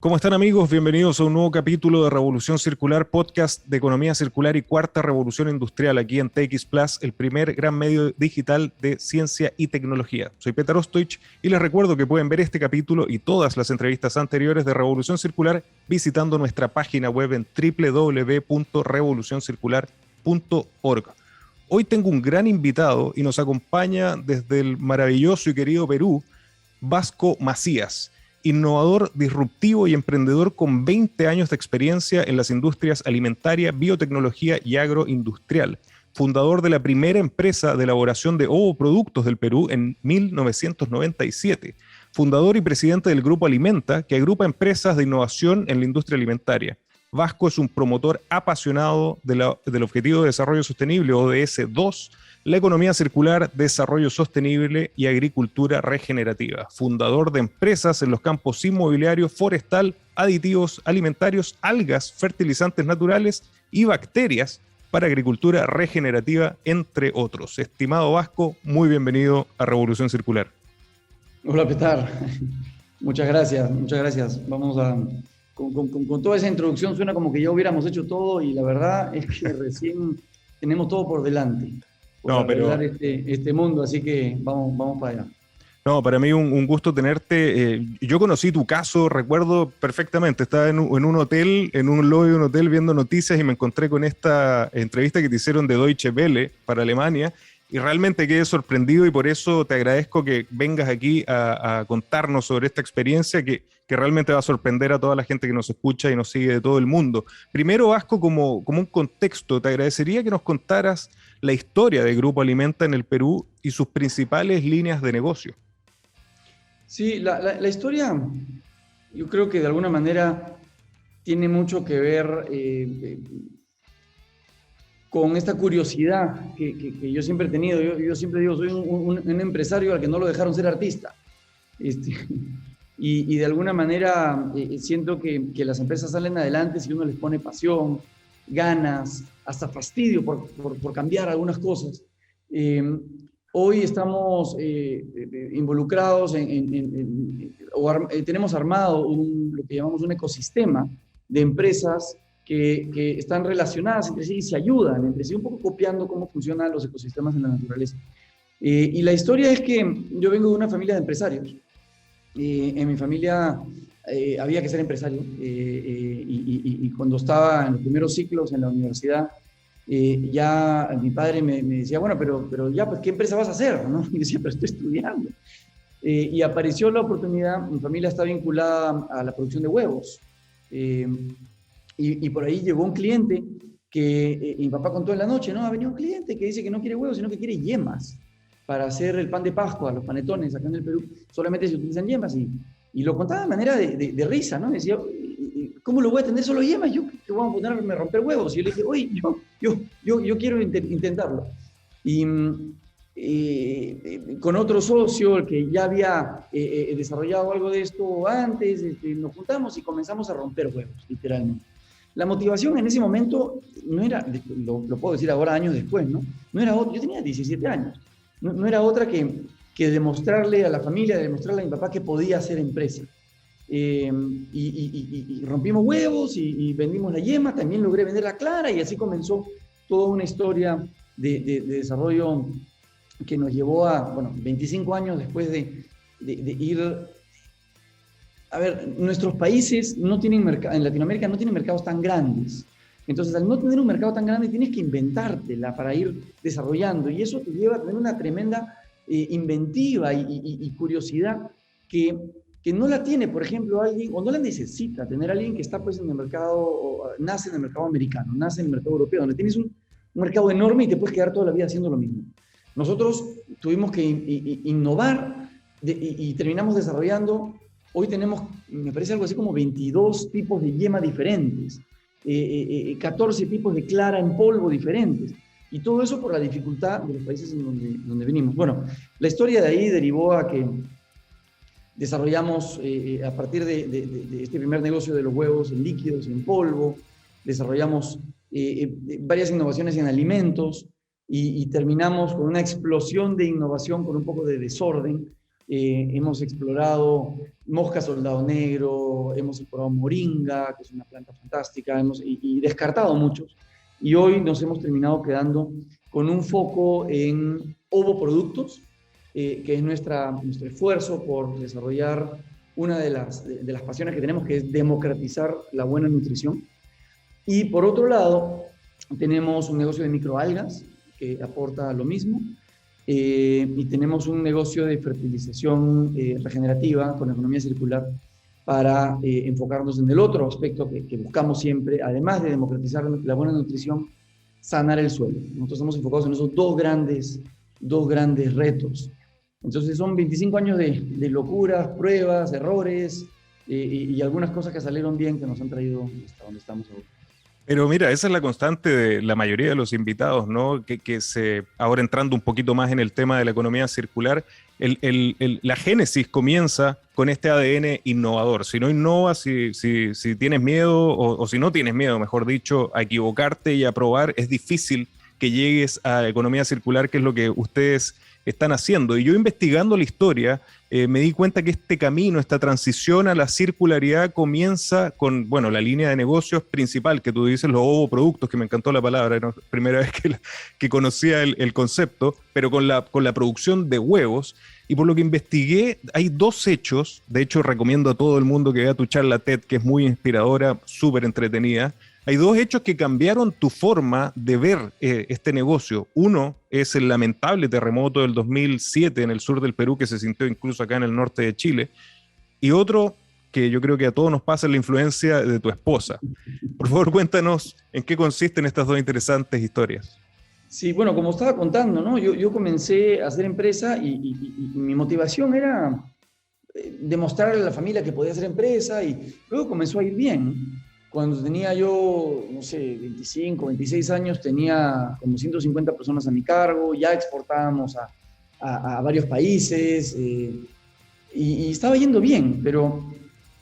¿Cómo están, amigos? Bienvenidos a un nuevo capítulo de Revolución Circular, podcast de economía circular y cuarta revolución industrial aquí en TX Plus, el primer gran medio digital de ciencia y tecnología. Soy Petar Ostoich y les recuerdo que pueden ver este capítulo y todas las entrevistas anteriores de Revolución Circular visitando nuestra página web en www.revolucioncircular.org. Hoy tengo un gran invitado y nos acompaña desde el maravilloso y querido Perú, Vasco Macías, innovador, disruptivo y emprendedor con 20 años de experiencia en las industrias alimentaria, biotecnología y agroindustrial. Fundador de la primera empresa de elaboración de ovoproductos del Perú en 1997. Fundador y presidente del Grupo Alimenta, que agrupa empresas de innovación en la industria alimentaria. Vasco es un promotor apasionado del Objetivo de Desarrollo Sostenible, ODS 2, la economía circular, desarrollo sostenible y agricultura regenerativa. Fundador de empresas en los campos inmobiliario, forestal, aditivos alimentarios, algas, fertilizantes naturales y bacterias para agricultura regenerativa, entre otros. Estimado Vasco, muy bienvenido a Revolución Circular. Hola, Petar. Muchas gracias. Vamos a... Con toda esa introducción suena como que ya hubiéramos hecho todo y la verdad es que recién tenemos todo por delante. Por arreglar este mundo, así que vamos para allá. No, para mí un gusto tenerte. Yo conocí tu caso, recuerdo perfectamente, estaba en un hotel, en un lobby de un hotel viendo noticias y me encontré con esta entrevista que te hicieron de Deutsche Welle para Alemania y realmente quedé sorprendido y por eso te agradezco que vengas aquí a contarnos sobre esta experiencia que realmente va a sorprender a toda la gente que nos escucha y nos sigue de todo el mundo. Primero, Vasco, como un contexto, te agradecería que nos contaras la historia de Grupo Alimenta en el Perú y sus principales líneas de negocio. Sí, la historia yo creo que de alguna manera tiene mucho que ver con esta curiosidad que yo siempre he tenido. Yo siempre digo, soy un empresario al que no lo dejaron ser artista. Y de alguna manera siento que las empresas salen adelante si uno les pone pasión, ganas, hasta fastidio por cambiar algunas cosas. Hoy estamos involucrados tenemos armado lo que llamamos un ecosistema de empresas que están relacionadas entre sí y se ayudan entre sí, un poco copiando cómo funcionan los ecosistemas en la naturaleza. Y la historia es que yo vengo de una familia de empresarios. En mi familia había que ser empresario y cuando estaba en los primeros ciclos en la universidad, ya mi padre me decía, bueno, pero ya, pues, ¿qué empresa vas a hacer? ¿No? Y decía, pero estoy estudiando. Y apareció la oportunidad, mi familia está vinculada a la producción de huevos. Y por ahí llegó un cliente que mi papá contó en la noche, ¿no? Ha venido un cliente que dice que no quiere huevos, sino que quiere yemas para hacer el pan de Pascua, los panetones acá en el Perú. Solamente se utilizan yemas y lo contaba de manera de risa, ¿no? Decía, ¿cómo lo voy a tener solo yemas? Yo que voy a ponerme a romper huevos. Y yo le dije, oye, yo quiero intentarlo. Y con otro socio, el que ya había desarrollado algo de esto antes, nos juntamos y comenzamos a romper huevos, literalmente. La motivación en ese momento no era, lo puedo decir ahora años después, ¿no? No era otra, yo tenía 17 años, no era otra que demostrarle a la familia, demostrarle a mi papá que podía hacer empresa. Y rompimos huevos y vendimos la yema, también logré vender la clara y así comenzó toda una historia de desarrollo que nos llevó a, 25 años después de ir... A ver, nuestros países no tienen en Latinoamérica no tienen mercados tan grandes. Entonces, al no tener un mercado tan grande, tienes que inventártela para ir desarrollando. Y eso te lleva a tener una tremenda inventiva y curiosidad que no la tiene, por ejemplo, alguien, o no la necesita tener alguien que está pues en el mercado, nace en el mercado americano, nace en el mercado europeo, donde tienes un mercado enorme y te puedes quedar toda la vida haciendo lo mismo. Nosotros tuvimos que innovar y terminamos desarrollando. Hoy tenemos, me parece algo así como 22 tipos de yema diferentes, 14 tipos de clara en polvo diferentes. Y todo eso por la dificultad de los países en donde venimos. Bueno, la historia de ahí derivó a que desarrollamos, a partir de este primer negocio de los huevos en líquidos y en polvo, desarrollamos varias innovaciones en alimentos y terminamos con una explosión de innovación con un poco de desorden, hemos explorado mosca soldado negro, hemos explorado moringa, que es una planta fantástica, y descartado muchos. Y hoy nos hemos terminado quedando con un foco en ovoproductos, que es nuestro esfuerzo por desarrollar una de las pasiones que tenemos, que es democratizar la buena nutrición. Y por otro lado, tenemos un negocio de microalgas que aporta lo mismo, y tenemos un negocio de fertilización regenerativa con economía circular para enfocarnos en el otro aspecto que buscamos siempre, además de democratizar la buena nutrición, sanar el suelo. Nosotros estamos enfocados en esos dos grandes retos. Entonces son 25 años de locuras, pruebas, errores y algunas cosas que salieron bien que nos han traído hasta donde estamos ahora. Pero mira, esa es la constante de la mayoría de los invitados, ¿no? Ahora entrando un poquito más en el tema de la economía circular, la génesis comienza con este ADN innovador. Si no innovas, si tienes miedo, o si no tienes miedo, mejor dicho, a equivocarte y a probar, es difícil que llegues a la economía circular, que es lo que ustedes están haciendo. Y yo, investigando la historia, me di cuenta que este camino, esta transición a la circularidad comienza con, bueno, la línea de negocios principal que tú dices, los ovoproductos, que me encantó la palabra, ¿no? Primera vez que conocía el concepto, pero con la producción de huevos. Y por lo que investigué, hay dos hechos. De hecho, recomiendo a todo el mundo que vea tu charla TED, que es muy inspiradora, súper entretenida. Hay dos hechos que cambiaron tu forma de ver este negocio. Uno es el lamentable terremoto del 2007 en el sur del Perú, que se sintió incluso acá en el norte de Chile. Y otro, que yo creo que a todos nos pasa, es la influencia de tu esposa. Por favor, cuéntanos en qué consisten estas dos interesantes historias. Sí, bueno, como estaba contando, ¿no? Yo comencé a hacer empresa y mi motivación era demostrarle a la familia que podía hacer empresa, y luego comenzó a ir bien. Cuando tenía yo, no sé, 25, 26 años, tenía como 150 personas a mi cargo, ya exportábamos a varios países, y estaba yendo bien, pero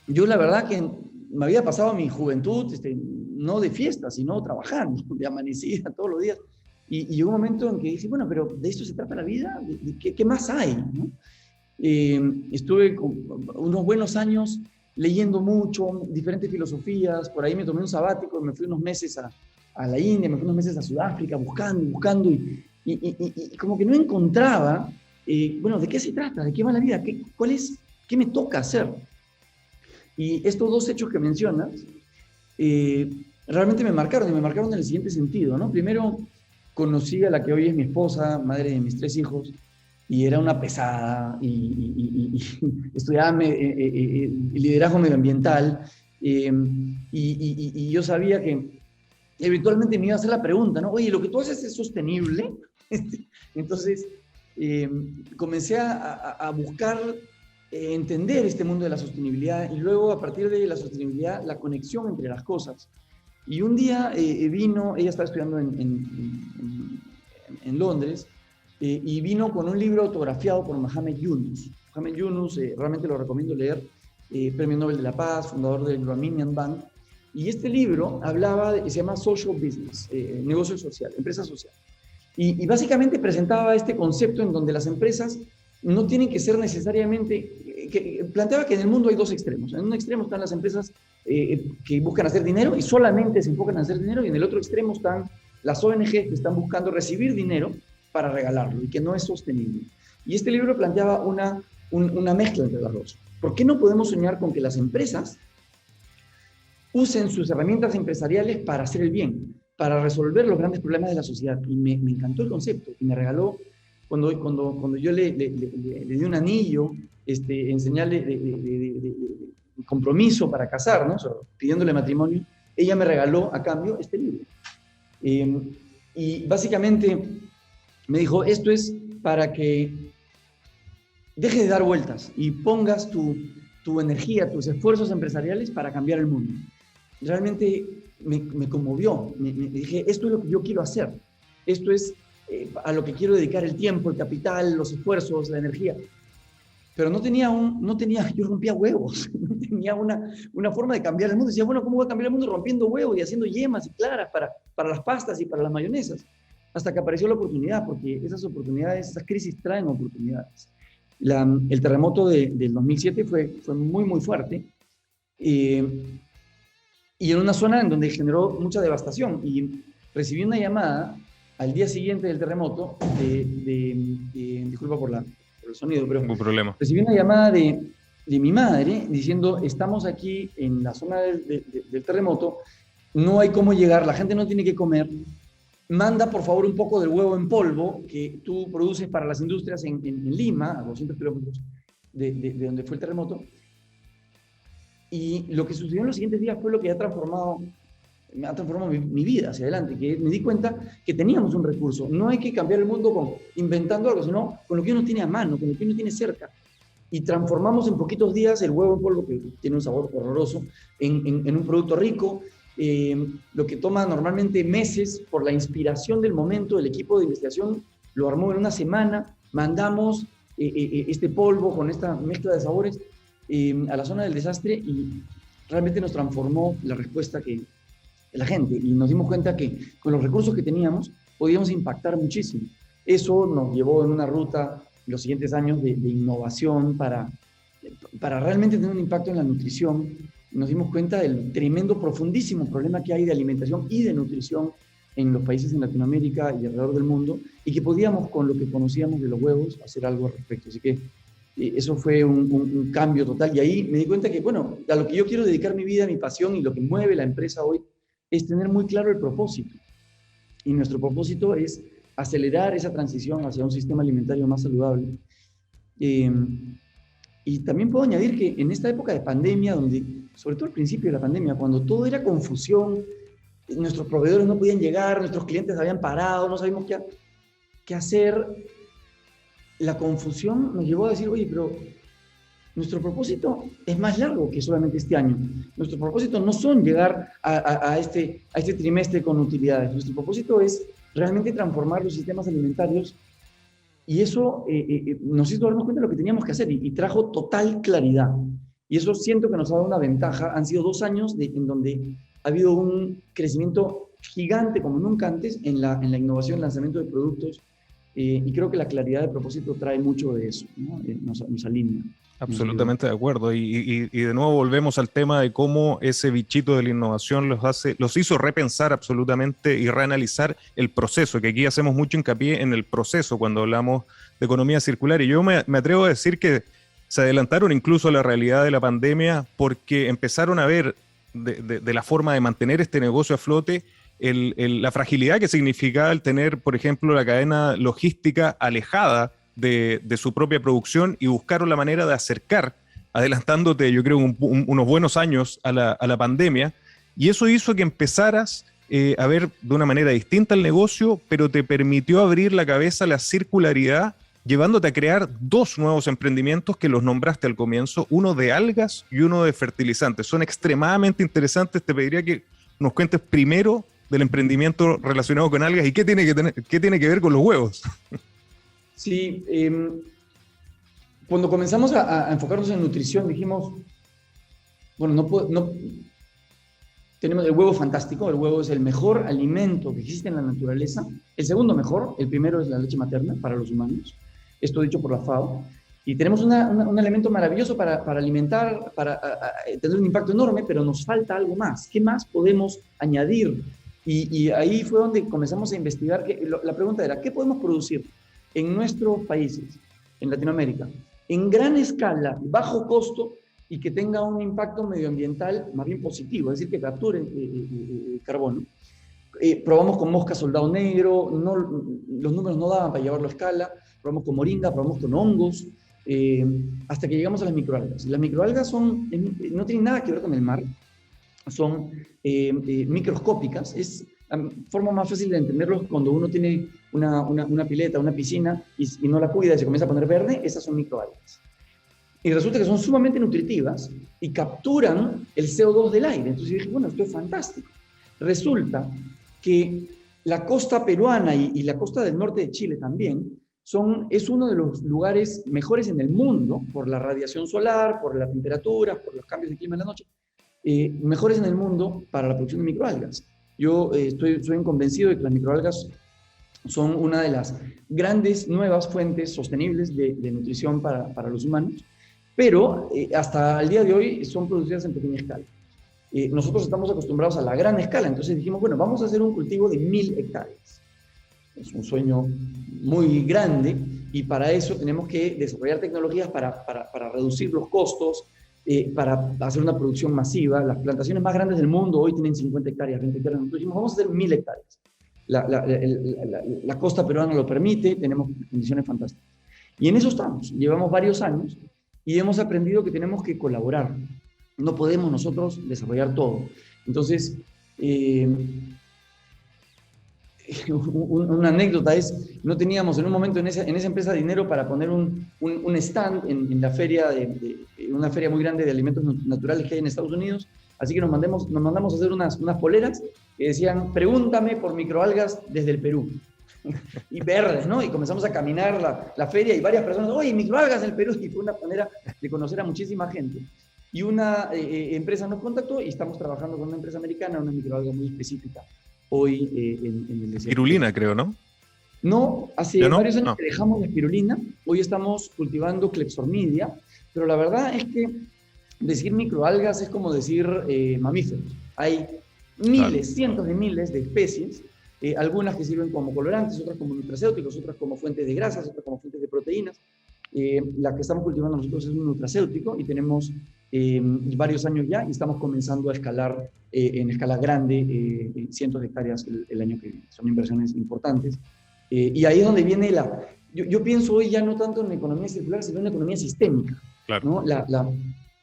yo la verdad que me había pasado mi juventud no de fiesta, sino trabajando, de amanecida todos los días. Y llegó un momento en que dije, bueno, pero ¿de esto se trata la vida? ¿Qué más hay? ¿No? Estuve con unos buenos años leyendo mucho, diferentes filosofías. Por ahí me tomé un sabático, me fui unos meses a la India, me fui unos meses a Sudáfrica, buscando, y como que no encontraba, bueno, ¿de qué se trata? ¿De qué va la vida? ¿Qué me toca hacer? Y estos dos hechos que mencionas realmente me marcaron, y me marcaron en el siguiente sentido, ¿no? Primero, conocí a la que hoy es mi esposa, madre de mis 3 hijos, y era una pesada, y estudiaba liderazgo medioambiental, y yo sabía que eventualmente me iba a hacer la pregunta, ¿no? Oye, ¿lo que tú haces es sostenible? Entonces, comencé a buscar entender este mundo de la sostenibilidad, y luego, a partir de la sostenibilidad, la conexión entre las cosas. Y un día vino, ella estaba estudiando en Londres, y vino con un libro autografiado por Muhammad Yunus. Muhammad Yunus, realmente lo recomiendo leer, Premio Nobel de la Paz, fundador del Grameenan Bank. Y este libro se llama Social Business, negocio social, empresa social. Y básicamente presentaba este concepto en donde las empresas no tienen que ser necesariamente, planteaba que en el mundo hay dos extremos. En un extremo están las empresas que buscan hacer dinero y solamente se enfocan en hacer dinero, y en el otro extremo están las ONG que están buscando recibir dinero para regalarlo y que no es sostenible. Y este libro planteaba una mezcla entre las dos. ¿Por qué no podemos soñar con que las empresas usen sus herramientas empresariales para hacer el bien, para resolver los grandes problemas de la sociedad? Y me encantó el concepto, y me regaló, cuando yo le di un anillo en señal de compromiso para casar, ¿no? O sea, pidiéndole matrimonio, ella me regaló a cambio este libro. Y básicamente me dijo, esto es para que dejes de dar vueltas y pongas tu energía, tus esfuerzos empresariales para cambiar el mundo. Realmente me conmovió. Me dije, esto es lo que yo quiero hacer. Esto es a lo que quiero dedicar el tiempo, el capital, los esfuerzos, la energía. Pero yo rompía huevos, no tenía una forma de cambiar el mundo. Decía, bueno, ¿cómo voy a cambiar el mundo rompiendo huevos y haciendo yemas y claras para las pastas y para las mayonesas? Hasta que apareció la oportunidad, porque esas crisis traen oportunidades. El terremoto del 2007 fue muy, muy fuerte. Y en una zona en donde generó mucha devastación. Y recibí una llamada al día siguiente del terremoto, disculpa por el sonido, pero Ningún problema. recibí una llamada de mi madre diciendo, estamos aquí en la zona del terremoto, no hay cómo llegar, la gente no tiene que comer, manda por favor un poco del huevo en polvo que tú produces para las industrias en Lima, a 200 kilómetros de donde fue el terremoto. Y lo que sucedió en los siguientes días fue lo que me ha transformado mi vida hacia adelante, que me di cuenta que teníamos un recurso. No hay que cambiar el mundo inventando algo, sino con lo que uno tiene a mano, con lo que uno tiene cerca. Y transformamos en poquitos días el huevo en polvo, que tiene un sabor horroroso, en un producto rico. Lo que toma normalmente meses por la inspiración del momento, el equipo de investigación lo armó en una semana, mandamos este polvo con esta mezcla de sabores a la zona del desastre y realmente nos transformó la respuesta de la gente y nos dimos cuenta que con los recursos que teníamos podíamos impactar muchísimo. Eso nos llevó en una ruta en los siguientes años de innovación para realmente tener un impacto en la nutrición. Nos dimos cuenta del tremendo, profundísimo problema que hay de alimentación y de nutrición en los países en Latinoamérica y alrededor del mundo, y que podíamos, con lo que conocíamos de los huevos, hacer algo al respecto. Así que eso fue un cambio total. Y ahí me di cuenta que, bueno, a lo que yo quiero dedicar mi vida, mi pasión y lo que mueve la empresa hoy es tener muy claro el propósito. Y nuestro propósito es acelerar esa transición hacia un sistema alimentario más saludable. Y también puedo añadir que en esta época de pandemia, donde, sobre todo al principio de la pandemia, cuando todo era confusión, nuestros proveedores no podían llegar, nuestros clientes habían parado, no sabíamos qué hacer, la confusión nos llevó a decir, oye, pero nuestro propósito es más largo que solamente este año. Nuestro propósito no son llegar a este trimestre con utilidades. Nuestro propósito es realmente transformar los sistemas alimentarios, y eso nos hizo darnos cuenta de lo que teníamos que hacer y trajo total claridad. Y eso siento que nos ha dado una ventaja. Han sido 2 años en donde ha habido un crecimiento gigante como nunca antes en la innovación, lanzamiento de productos, y creo que la claridad de propósito trae mucho de eso, ¿no? Nos alinea. Absolutamente de acuerdo. Y de nuevo volvemos al tema de cómo ese bichito de la innovación los hizo repensar absolutamente y reanalizar el proceso, que aquí hacemos mucho hincapié en el proceso cuando hablamos de economía circular. Y yo me atrevo a decir que se adelantaron incluso a la realidad de la pandemia porque empezaron a ver de la forma de mantener este negocio a flote la fragilidad que significaba el tener, por ejemplo, la cadena logística alejada de su propia producción, y buscaron la manera de acercar, adelantándote, yo creo, unos buenos años a la pandemia, y eso hizo que empezaras a ver de una manera distinta el negocio, pero te permitió abrir la cabeza a la circularidad, llevándote a crear 2 nuevos emprendimientos que los nombraste al comienzo, uno de algas y uno de fertilizantes. Son extremadamente interesantes. Te pediría que nos cuentes primero del emprendimiento relacionado con algas y qué tiene que ver con los huevos. Sí, cuando comenzamos a enfocarnos en nutrición, dijimos, bueno, no tenemos el huevo fantástico. El huevo es el mejor alimento que existe en la naturaleza. El segundo mejor, el primero es la leche materna para los humanos. Esto dicho por la FAO. Y tenemos un elemento maravilloso para alimentar, para tener un impacto enorme, pero nos falta algo más. ¿Qué más podemos añadir? Y ahí fue donde comenzamos a investigar. La pregunta era, ¿qué podemos producir en nuestros países, en Latinoamérica, en gran escala, bajo costo, y que tenga un impacto medioambiental más bien positivo, es decir, que capture carbono? Probamos con mosca soldado negro, los números no daban para llevarlo a escala, probamos con moringa, probamos con hongos, hasta que llegamos a las microalgas. Las microalgas no tienen nada que ver con el mar, son microscópicas. Es la forma más fácil de entenderlos cuando uno tiene una pileta, una piscina, y no la cuida y se comienza a poner verde. Esas son microalgas. Y resulta que son sumamente nutritivas y capturan el CO2 del aire. Entonces yo dije, bueno, esto es fantástico. Resulta que la costa peruana y la costa del norte de Chile también es uno de los lugares mejores en el mundo por la radiación solar, por la temperatura, por los cambios de clima en la noche, mejores en el mundo para la producción de microalgas. Yo soy convencido de que las microalgas son una de las grandes nuevas fuentes sostenibles de nutrición para los humanos, pero hasta el día de hoy son producidas en pequeña escala. Nosotros estamos acostumbrados a la gran escala, entonces dijimos, bueno, vamos a hacer un cultivo de 1000 hectáreas. Es un sueño muy grande y para eso tenemos que desarrollar tecnologías para reducir los costos, para hacer una producción masiva. Las plantaciones más grandes del mundo hoy tienen 50 hectáreas, 20 hectáreas. Nosotros dijimos, vamos a hacer 1000 hectáreas. La costa peruana lo permite, tenemos condiciones fantásticas. Y en eso estamos, llevamos varios años y hemos aprendido que tenemos que colaborar. No podemos nosotros desarrollar todo. Entonces, una anécdota es, no teníamos en un momento en esa empresa dinero para poner un stand en la feria, una feria muy grande de alimentos naturales que hay en Estados Unidos, así que nos mandamos a hacer unas poleras que decían, pregúntame por microalgas desde el Perú. Y verdes, ¿no? Y comenzamos a caminar la feria y varias personas, oye, microalgas en el Perú, y fue una manera de conocer a muchísima gente. Y una empresa nos contactó y estamos trabajando con una empresa americana, una microalga muy específica, hoy en el desierto. Espirulina, creo, ¿no? No, hace varios años que dejamos la espirulina, hoy estamos cultivando Klebsiorrhizia, pero la verdad es que decir microalgas es como decir mamíferos. Hay miles, cientos de miles de especies, algunas que sirven como colorantes, otras como nutracéuticos, otras como fuentes de grasas, otras como fuentes de proteínas. La que estamos cultivando nosotros es un nutracéutico y tenemos varios años ya y estamos comenzando a escalar en escala grande cientos de hectáreas el año que viene. Son inversiones importantes. Y ahí es donde viene yo pienso hoy ya no tanto en la economía circular, sino en la economía sistémica. Claro. ¿No?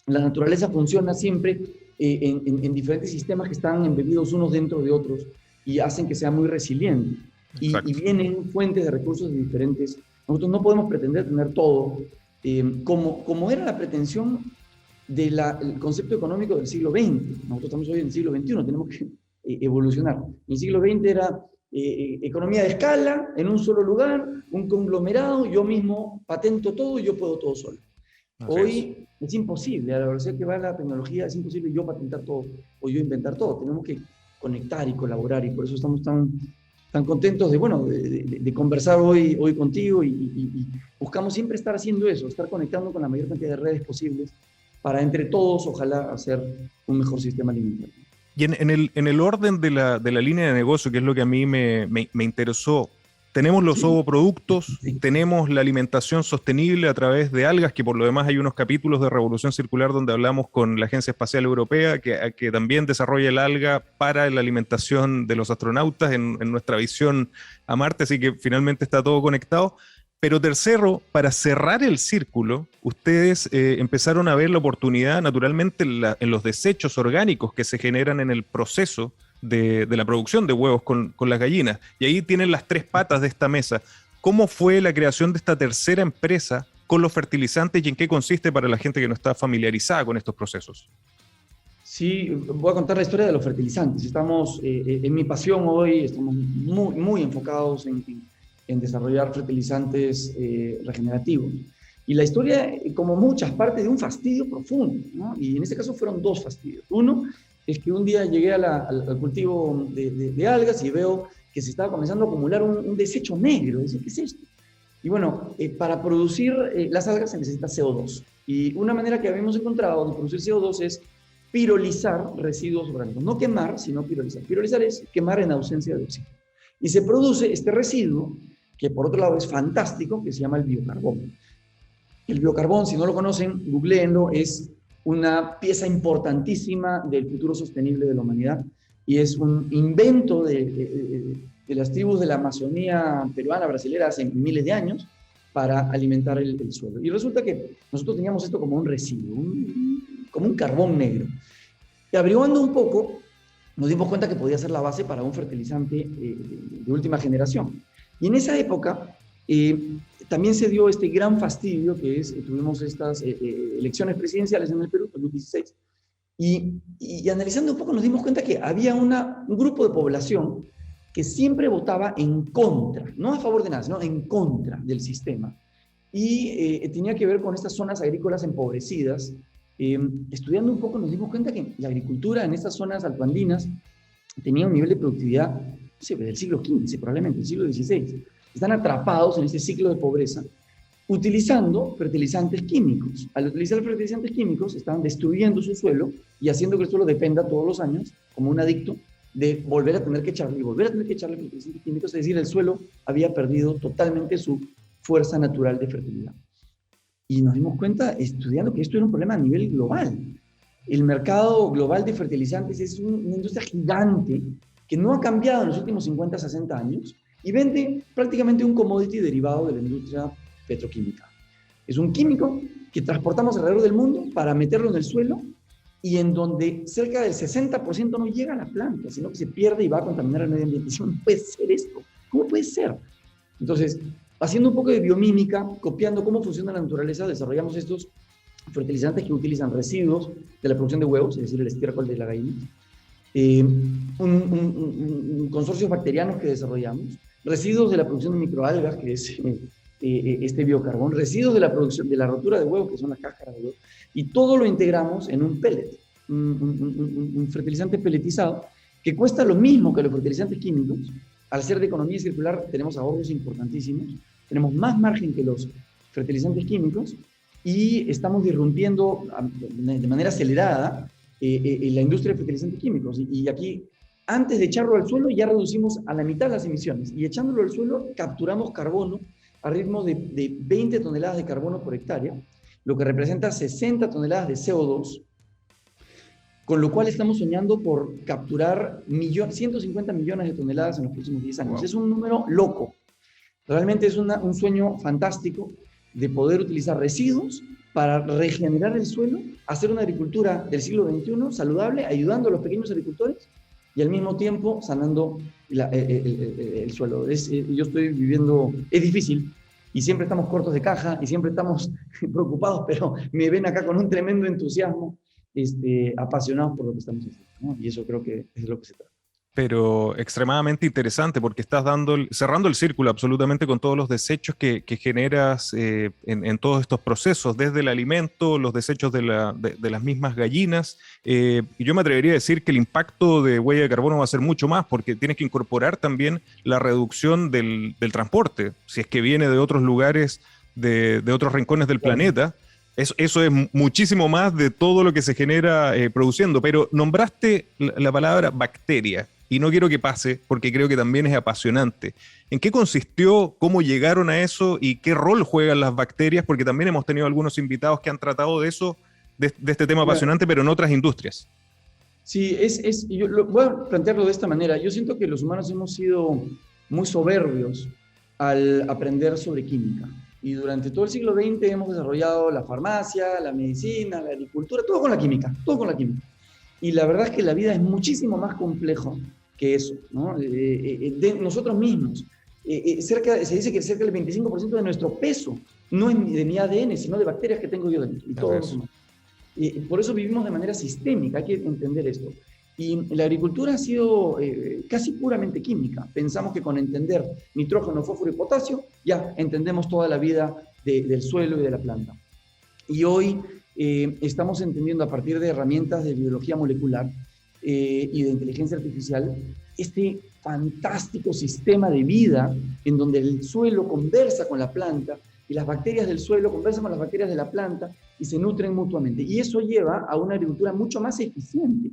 La naturaleza funciona siempre en diferentes sistemas que están embebidos unos dentro de otros y hacen que sea muy resiliente. Y vienen fuentes de recursos de diferentes. Nosotros no podemos pretender tener todo como era la pretensión del concepto económico del siglo XX. Nosotros estamos hoy en el siglo XXI, tenemos que evolucionar. En el siglo XX era economía de escala, en un solo lugar, un conglomerado, yo mismo patento todo y yo puedo todo solo. Hoy es imposible, a la velocidad que va la tecnología, es imposible yo patentar todo o yo inventar todo. Tenemos que conectar y colaborar y por eso estamos tan contentos de conversar hoy contigo y buscamos siempre estar haciendo eso, estar conectando con la mayor cantidad de redes posibles para entre todos, ojalá, hacer un mejor sistema alimentario. Y en el orden de la línea de negocio, que es lo que a mí me interesó, tenemos los ovoproductos, tenemos la alimentación sostenible a través de algas, que por lo demás hay unos capítulos de Revolución Circular donde hablamos con la Agencia Espacial Europea, que también desarrolla el alga para la alimentación de los astronautas en nuestra visión a Marte, así que finalmente está todo conectado. Pero tercero, para cerrar el círculo, ustedes empezaron a ver la oportunidad naturalmente en los desechos orgánicos que se generan en el proceso de la producción de huevos con las gallinas. Y ahí tienen las tres patas de esta mesa. ¿Cómo fue la creación de esta tercera empresa con los fertilizantes y en qué consiste para la gente que no está familiarizada con estos procesos? Sí, voy a contar la historia de los fertilizantes. Estamos, en mi pasión hoy, estamos muy, muy enfocados en desarrollar fertilizantes regenerativos. Y la historia, como muchas, parte de un fastidio profundo, ¿no? Y en este caso fueron dos fastidios. Uno es que un día llegué al cultivo de algas y veo que se estaba comenzando a acumular un desecho negro. Decía, ¿qué es esto? Y bueno, para producir las algas se necesita CO2. Y una manera que habíamos encontrado de producir CO2 es pirolizar residuos orgánicos. No quemar, sino pirolizar. Pirolizar es quemar en ausencia de oxígeno. Y se produce este residuo, que por otro lado es fantástico, que se llama el biocarbón. El biocarbón, si no lo conocen, googleenlo, es una pieza importantísima del futuro sostenible de la humanidad y es un invento de las tribus de la Amazonía peruana, brasilera, hace miles de años para alimentar el suelo. Y resulta que nosotros teníamos esto como un residuo, como un carbón negro. Y averiguando un poco, nos dimos cuenta que podía ser la base para un fertilizante de última generación. Y en esa época también se dio este gran fastidio que es, tuvimos estas elecciones presidenciales en el Perú, en 2016, y analizando un poco nos dimos cuenta que había un grupo de población que siempre votaba en contra, no a favor de nada, sino en contra del sistema. Y tenía que ver con estas zonas agrícolas empobrecidas. Estudiando un poco nos dimos cuenta que la agricultura en estas zonas altoandinas tenía un nivel de productividad sé, del siglo XV, probablemente, del siglo XVI. Están atrapados en ese ciclo de pobreza utilizando fertilizantes químicos. Al utilizar fertilizantes químicos, estaban destruyendo su suelo y haciendo que el suelo dependa todos los años, como un adicto, de volver a tener que echarle y volver a tener que echarle fertilizantes químicos. Es decir, el suelo había perdido totalmente su fuerza natural de fertilidad. Y nos dimos cuenta, estudiando, que esto era un problema a nivel global. El mercado global de fertilizantes es una industria gigante que no ha cambiado en los últimos 50, 60 años y vende prácticamente un commodity derivado de la industria petroquímica. Es un químico que transportamos alrededor del mundo para meterlo en el suelo y en donde cerca del 60% no llega a la planta, sino que se pierde y va a contaminar el medio ambiente. ¿Cómo puede ser esto? ¿Cómo puede ser? Entonces, haciendo un poco de biomímica, copiando cómo funciona la naturaleza, desarrollamos estos fertilizantes que utilizan residuos de la producción de huevos, es decir, el estiércol de la gallina, un consorcio bacterianos que desarrollamos, residuos de la producción de microalgas, que es este biocarbón, residuos de la producción, de la rotura de huevos, que son las cáscaras de huevos, y todo lo integramos en un pellet, un fertilizante pelletizado, que cuesta lo mismo que los fertilizantes químicos. Al ser de economía circular tenemos ahorros importantísimos, tenemos más margen que los fertilizantes químicos y estamos disrumpiendo de manera acelerada la industria de fertilizantes químicos. Y aquí, antes de echarlo al suelo, ya reducimos a la mitad las emisiones. Y echándolo al suelo, capturamos carbono a ritmo de 20 toneladas de carbono por hectárea, lo que representa 60 toneladas de CO2, con lo cual estamos soñando por capturar 150 millones de toneladas en los próximos 10 años. Wow. Es un número loco. Realmente es un sueño fantástico de poder utilizar residuos para regenerar el suelo, hacer una agricultura del siglo XXI saludable, ayudando a los pequeños agricultores y al mismo tiempo sanando el suelo. Yo estoy viviendo, es difícil y siempre estamos cortos de caja y siempre estamos preocupados, pero me ven acá con un tremendo entusiasmo, apasionados por lo que estamos haciendo, ¿no? Y eso creo que es de lo que se trata. Pero extremadamente interesante porque estás cerrando el círculo absolutamente con todos los desechos que generas en todos estos procesos, desde el alimento, los desechos de las mismas gallinas. Y yo me atrevería a decir que el impacto de huella de carbono va a ser mucho más porque tienes que incorporar también la reducción del transporte, si es que viene de otros lugares, de otros rincones del planeta. Eso es muchísimo más de todo lo que se genera produciendo. Pero nombraste la palabra bacteria. Y no quiero que pase, porque creo que también es apasionante. ¿En qué consistió, cómo llegaron a eso y qué rol juegan las bacterias? Porque también hemos tenido algunos invitados que han tratado de eso, de este tema apasionante, pero en otras industrias. Sí, voy a plantearlo de esta manera. Yo siento que los humanos hemos sido muy soberbios al aprender sobre química. Y durante todo el siglo XX hemos desarrollado la farmacia, la medicina, la agricultura, todo con la química, todo con la química. Y la verdad es que la vida es muchísimo más complejo que eso, ¿no? De nosotros mismos. Se dice que cerca del 25% de nuestro peso no es de mi ADN, sino de bacterias que tengo yo dentro. Y todo eso. Por eso vivimos de manera sistémica, hay que entender esto. Y la agricultura ha sido casi puramente química. Pensamos que con entender nitrógeno, fósforo y potasio, ya entendemos toda la vida del suelo y de la planta. Y hoy estamos entendiendo a partir de herramientas de biología molecular y de inteligencia artificial este fantástico sistema de vida en donde el suelo conversa con la planta y las bacterias del suelo conversan con las bacterias de la planta y se nutren mutuamente. Y eso lleva a una agricultura mucho más eficiente.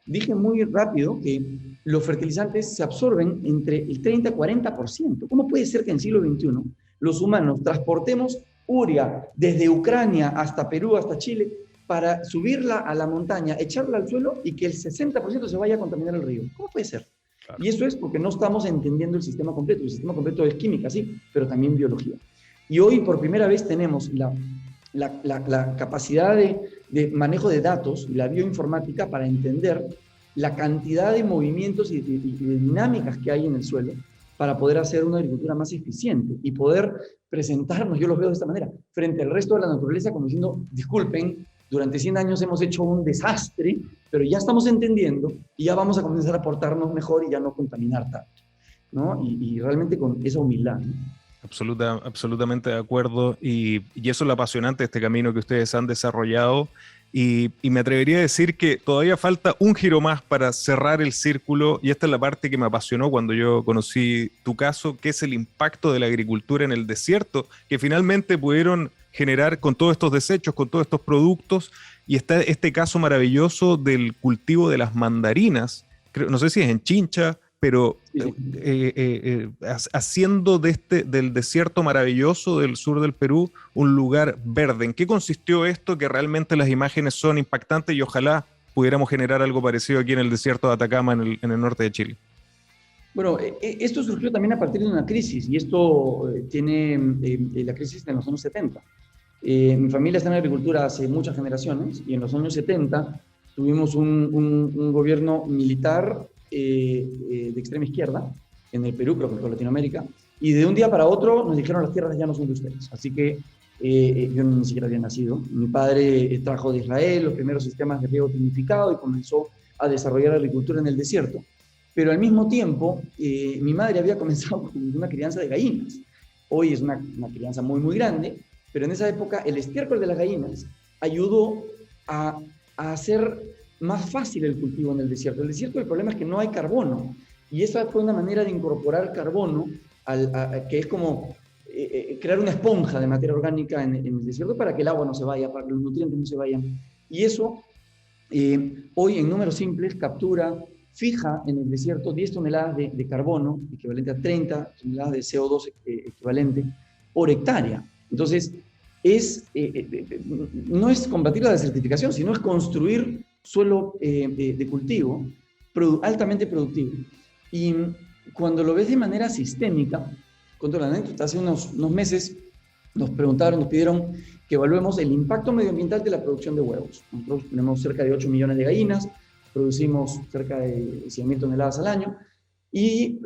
Dije muy rápido que los fertilizantes se absorben entre el 30 y 40%. ¿Cómo puede ser que en el siglo XXI los humanos transportemos urea desde Ucrania hasta Perú, hasta Chile, para subirla a la montaña, echarla al suelo y que el 60% se vaya a contaminar el río? ¿Cómo puede ser? Claro. Y eso es porque no estamos entendiendo el sistema completo. El sistema completo es química, sí, pero también biología. Y hoy por primera vez tenemos la capacidad de manejo de datos y la bioinformática para entender la cantidad de movimientos y de dinámicas que hay en el suelo para poder hacer una agricultura más eficiente y poder presentarnos, yo los veo de esta manera, frente al resto de la naturaleza como diciendo, disculpen, durante 100 años hemos hecho un desastre, pero ya estamos entendiendo y ya vamos a comenzar a portarnos mejor y ya no contaminar tanto, ¿no? Y realmente con esa humildad, ¿no? Absolutamente de acuerdo y eso es lo apasionante de este camino que ustedes han desarrollado Y me atrevería a decir que todavía falta un giro más para cerrar el círculo, y esta es la parte que me apasionó cuando yo conocí tu caso, que es el impacto de la agricultura en el desierto, que finalmente pudieron generar con todos estos desechos, con todos estos productos, y está este caso maravilloso del cultivo de las mandarinas, no sé si es en Chincha, pero Sí, sí. haciendo del desierto maravilloso del sur del Perú un lugar verde. ¿En qué consistió esto? Que realmente las imágenes son impactantes y ojalá pudiéramos generar algo parecido aquí en el desierto de Atacama, en el norte de Chile. Bueno, esto surgió también a partir de una crisis, y esto tiene la crisis de los años 70. Mi familia está en la agricultura hace muchas generaciones, y en los años 70 tuvimos un gobierno militar de extrema izquierda en el Perú, creo que en toda Latinoamérica, y de un día para otro nos dijeron las tierras ya no son de ustedes. Así que yo ni siquiera había nacido. Mi padre trajo de Israel los primeros sistemas de riego tecnificado y comenzó a desarrollar agricultura en el desierto. Pero al mismo tiempo, mi madre había comenzado con una crianza de gallinas. Hoy es una crianza muy, muy grande, pero en esa época el estiércol de las gallinas ayudó a hacer más fácil el cultivo en el desierto. El desierto, el problema es que no hay carbono, y esa fue una manera de incorporar carbono, que es como crear una esponja de materia orgánica en el desierto para que el agua no se vaya, para que los nutrientes no se vayan. Y eso, hoy en números simples, captura, fija en el desierto 10 toneladas de carbono, equivalente a 30 toneladas de CO2 equivalente por hectárea. Entonces, no es combatir la desertificación, sino es construir suelo de cultivo altamente productivo. Y cuando lo ves de manera sistémica, contra la anécdota, hace unos meses nos pidieron que evaluemos el impacto medioambiental de la producción de huevos. Nosotros tenemos cerca de 8 millones de gallinas, producimos cerca de 100.000 toneladas al año, y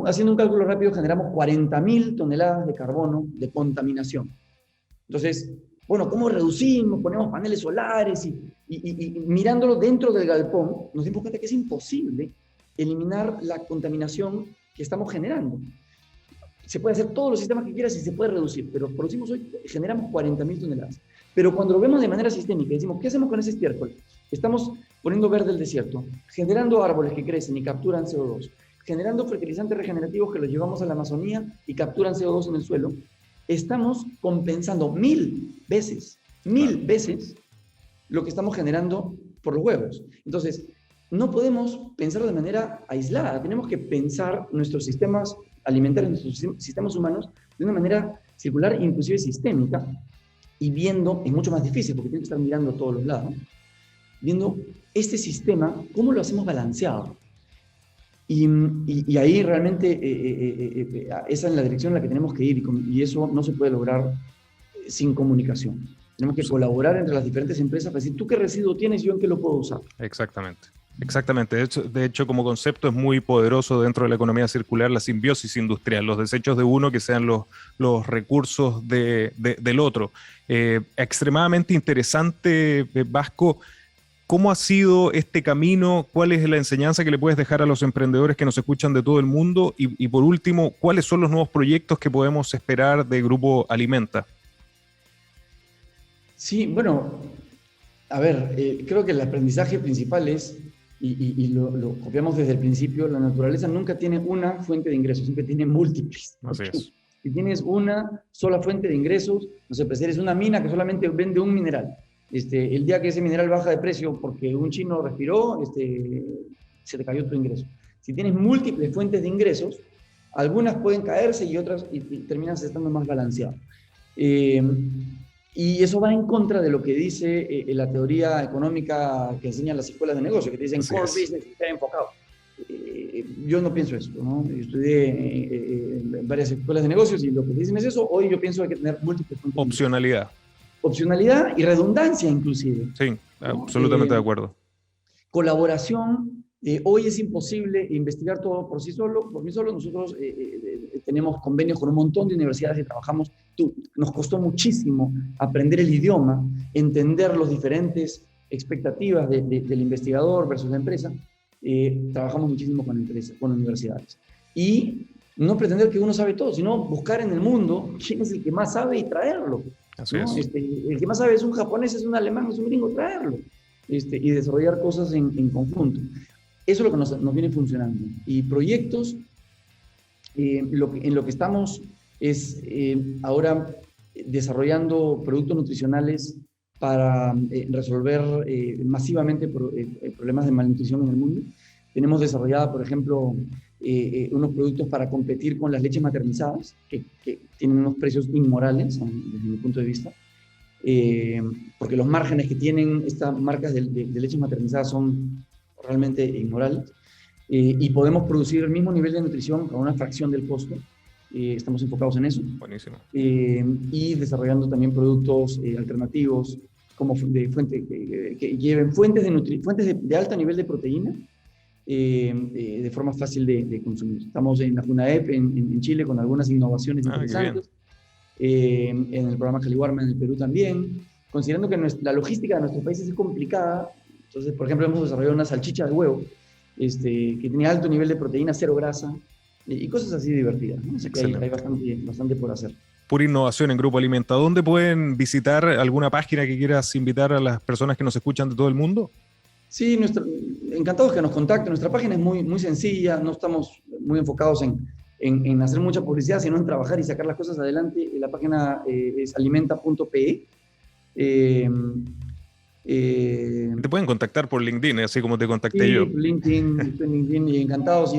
haciendo un cálculo rápido generamos 40.000 toneladas de carbono de contaminación. Entonces, bueno, ¿cómo reducimos? Ponemos paneles solares y mirándolo dentro del galpón, nos dimos cuenta que es imposible eliminar la contaminación que estamos generando. Se puede hacer todos los sistemas que quieras y se puede reducir, pero producimos hoy, generamos 40.000 toneladas. Pero cuando lo vemos de manera sistémica y decimos, ¿qué hacemos con ese estiércol? Estamos poniendo verde el desierto, generando árboles que crecen y capturan CO2, generando fertilizantes regenerativos que los llevamos a la Amazonía y capturan CO2 en el suelo. Estamos compensando 1000 veces lo que estamos generando por los huevos. Entonces, no podemos pensar de manera aislada, tenemos que pensar nuestros sistemas alimentarios, nuestros sistemas humanos, de una manera circular, inclusive sistémica, y viendo, es mucho más difícil porque tienes que estar mirando a todos los lados, viendo este sistema, cómo lo hacemos balanceado. Y ahí realmente esa es la dirección en la que tenemos que ir, y eso no se puede lograr sin comunicación. Tenemos que colaborar entre las diferentes empresas para decir, ¿tú qué residuo tienes y yo en qué lo puedo usar? Exactamente. Exactamente. De hecho, como concepto es muy poderoso dentro de la economía circular la simbiosis industrial, los desechos de uno que sean los recursos del otro. Extremadamente interesante, Vasco. ¿Cómo ha sido este camino? ¿Cuál es la enseñanza que le puedes dejar a los emprendedores que nos escuchan de todo el mundo? Y por último, ¿cuáles son los nuevos proyectos que podemos esperar de Grupo Alimenta? Sí, bueno, a ver, creo que el aprendizaje principal es, y lo copiamos desde el principio, la naturaleza nunca tiene una fuente de ingresos, siempre tiene múltiples. Así es. Si tienes una sola fuente de ingresos, no sé, pues eres una mina que solamente vende un mineral. El día que ese mineral baja de precio porque un chino respiró, se te cayó tu ingreso. Si tienes múltiples fuentes de ingresos, algunas pueden caerse y otras y terminas estando más balanceado. Y eso va en contra de lo que dice la teoría económica que enseñan las escuelas de negocio, que te dicen core business, estar enfocado. Yo no pienso eso, ¿no? Yo estudié en varias escuelas de negocios y lo que dicen es eso. Hoy yo pienso que hay que tener múltiples fuentes. Opcionalidad. Opcionalidad y redundancia inclusive. Sí, absolutamente de acuerdo. Colaboración. Hoy es imposible investigar todo por mí solo. Nosotros tenemos convenios con un montón de universidades y trabajamos. Nos costó muchísimo aprender el idioma, entender las diferentes expectativas del investigador versus la empresa. Trabajamos muchísimo con empresas, con universidades. Y no pretender que uno sabe todo, sino buscar en el mundo quién es el que más sabe y traerlo. Así ¿no? es. El que más sabe es un japonés, es un alemán, es un gringo, traerlo. Y desarrollar cosas en conjunto. Eso es lo que nos viene funcionando. Y proyectos, en lo que estamos es ahora desarrollando productos nutricionales para resolver masivamente problemas de malnutrición en el mundo. Tenemos desarrollada, por ejemplo, unos productos para competir con las leches maternizadas, que tienen unos precios inmorales, desde mi punto de vista, porque los márgenes que tienen estas marcas de leches maternizadas son realmente inmorales, y podemos producir el mismo nivel de nutrición con una fracción del costo. Estamos enfocados en eso. Buenísimo. Y desarrollando también productos alternativos como que lleven fuentes de alto nivel de proteína de forma fácil de consumir. Estamos en la FUNAEP en Chile con algunas innovaciones interesantes. En el programa Caliwarma en el Perú también. Considerando que la logística de nuestros países es complicada, entonces, por ejemplo, hemos desarrollado una salchicha de huevo que tiene alto nivel de proteína, cero grasa, y cosas así divertidas, ¿no? O sea que hay bastante por hacer. Pura innovación en Grupo Alimenta. ¿Dónde pueden visitar alguna página que quieras invitar a las personas que nos escuchan de todo el mundo? Sí, encantados que nos contacten. Nuestra página es muy, muy sencilla, no estamos muy enfocados en hacer mucha publicidad, sino en trabajar y sacar las cosas adelante. La página es alimenta.pe. Te pueden contactar por LinkedIn, así como te contacté sí, yo. LinkedIn, y encantados.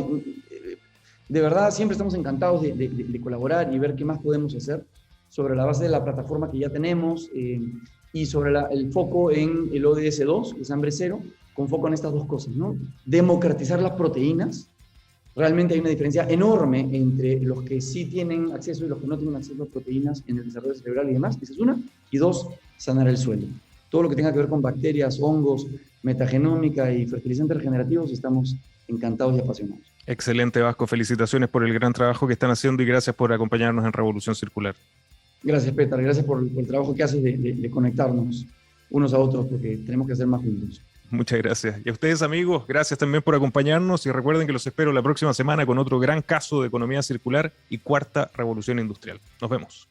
De verdad, siempre estamos encantados de colaborar y ver qué más podemos hacer sobre la base de la plataforma que ya tenemos y sobre el foco en el ODS 2, que es hambre cero, con foco en estas dos cosas, ¿no? Democratizar las proteínas. Realmente hay una diferencia enorme entre los que sí tienen acceso y los que no tienen acceso a proteínas en el desarrollo cerebral y demás. Esa es una. Y dos, sanar el suelo. Todo lo que tenga que ver con bacterias, hongos, metagenómica y fertilizantes regenerativos, estamos encantados y apasionados. Excelente, Vasco. Felicitaciones por el gran trabajo que están haciendo y gracias por acompañarnos en Revolución Circular. Gracias, Petar. Gracias por el trabajo que haces de conectarnos unos a otros, porque tenemos que hacer más juntos. Muchas gracias. Y a ustedes, amigos, gracias también por acompañarnos y recuerden que los espero la próxima semana con otro gran caso de economía circular y cuarta revolución industrial. Nos vemos.